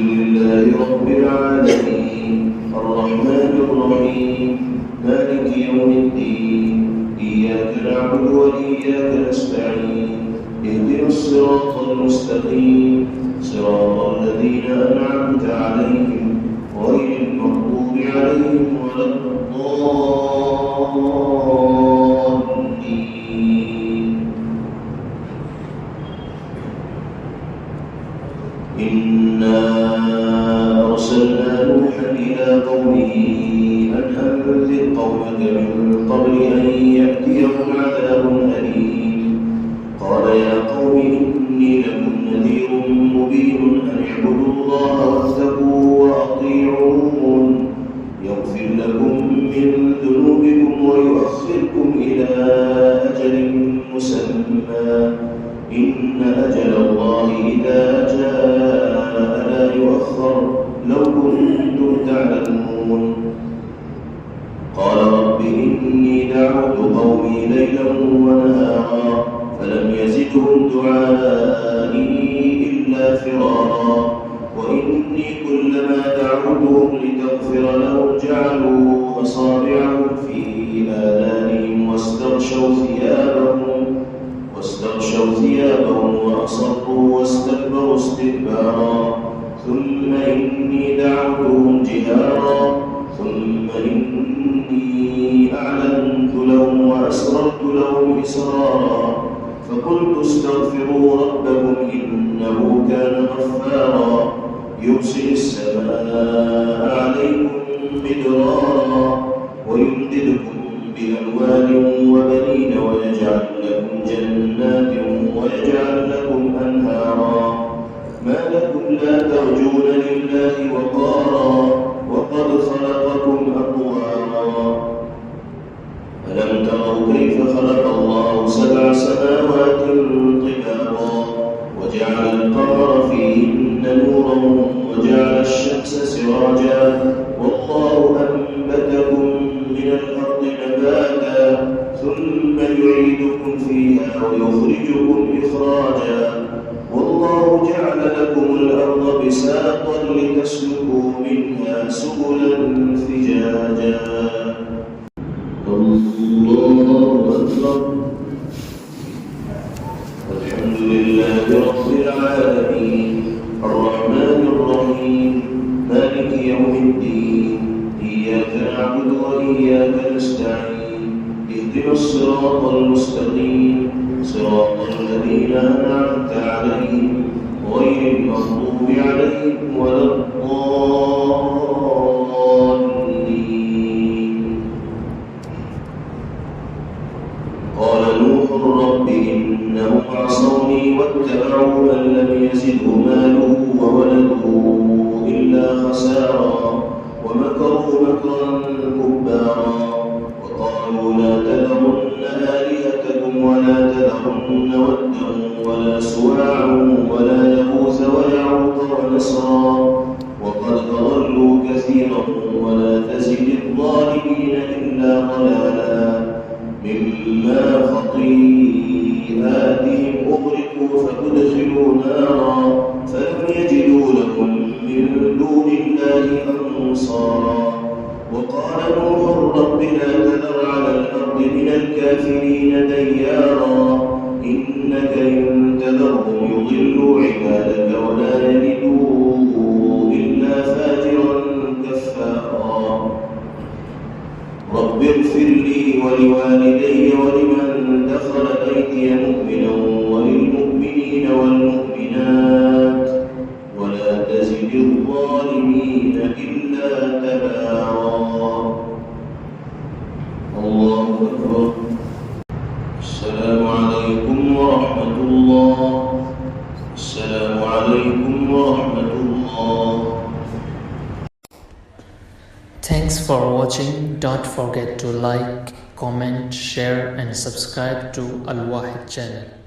لله رب العالمين الرحمن الرحيم مالك يوم الدين إياك نعبد وإياك نستعين اهدنا الصراط المستقيم صراط الذين أنعمت عليهم غير المغضوب عليهم ولا الضالين. إنا أرسلنا نوحا إلى قومه أن أنذر قومك من قبل أن يأتيهم عذاب أليم. قال يا قوم إني لكم نذير مبين أن اعبدوا الله واتقوا وأطيعون يغفر لكم من ذنوبكم ويؤخركم إلى أجل مسمى إن أجل الله إذا جاء لا يؤخر لو كنتم تعلمون. قال رب إني دعوت قومي ليلا ونهارا فلم يزدهم دعائي إلا فرارا وإني كلما دعوتهم لتغفر لهم جعلوا أصابعهم في آذانهم واستغشوا ثيابهم وأصروا واستكبروا استكبارا ثم إني دعوتهم جهارا ثم إني أعلنت لهم وأسررت لهم إسرارا فقلت استغفروا ربكم إنه كان غفارا يرسل السماء عليكم مدرارا ويمددكم بأموال وبنين ويجعل لكم جنات ويجعل لكم أنهارا ما لكم لا ترجون لله وقارا وقد خلقكم أطوارا ألم تروا كيف خلق الله 7 سماوات طباقا وجعل القمر فيهن نورا وجعل الشمس سراجا والله أنبتكم من الأرض نباتا ثم يعيدكم فيها ويخرجكم إخراجا والله جعل لكم الأرض بساطا لتسلكوا منها سبلا فجاجا. الله أكبر. الحمد لله رب العالمين الرحمن الرحيم مالك يوم الدين إياك نعبد وإياك نستعين اهدنا الصراط المستقيم صراط الذين أنعمت عليهم غير المغضوب عليهم ولا الضالين. قال نوح رب إنهم عصوني واتبعوا من لم يزده ماله وولده إلا خسارا ومكروا مكرا كبارا وقالوا لا تذرن آلهتكم ولا تذرن ودا ولا سواعا ولا يغوث ويعوق ونسرا وقد أضلوا كثيرا ولا تزد الظالمين إلا ضلالا مما خطيئاتهم أغرقوا فأدخلوا نارا فلم يجدوا لهم من دون الله أنصارا. وقال نوح رب لا تذر على الأرض من الكافرين ديارا إنك إن تذرهم يضلوا عبادك ولا يلدوا إلا فاجرا كفارا. رب اغفر لي ولوالدي ولمن دخل بيتي مؤمنا وللمؤمنين والمؤمنات ولا تزد الظالمين إلا تبارا. الله أكبر. السلام عليكم ورحمة الله. السلام عليكم ورحمة الله. Thanks for watching. Don't forget to like, comment, share and subscribe to Al Wahid channel.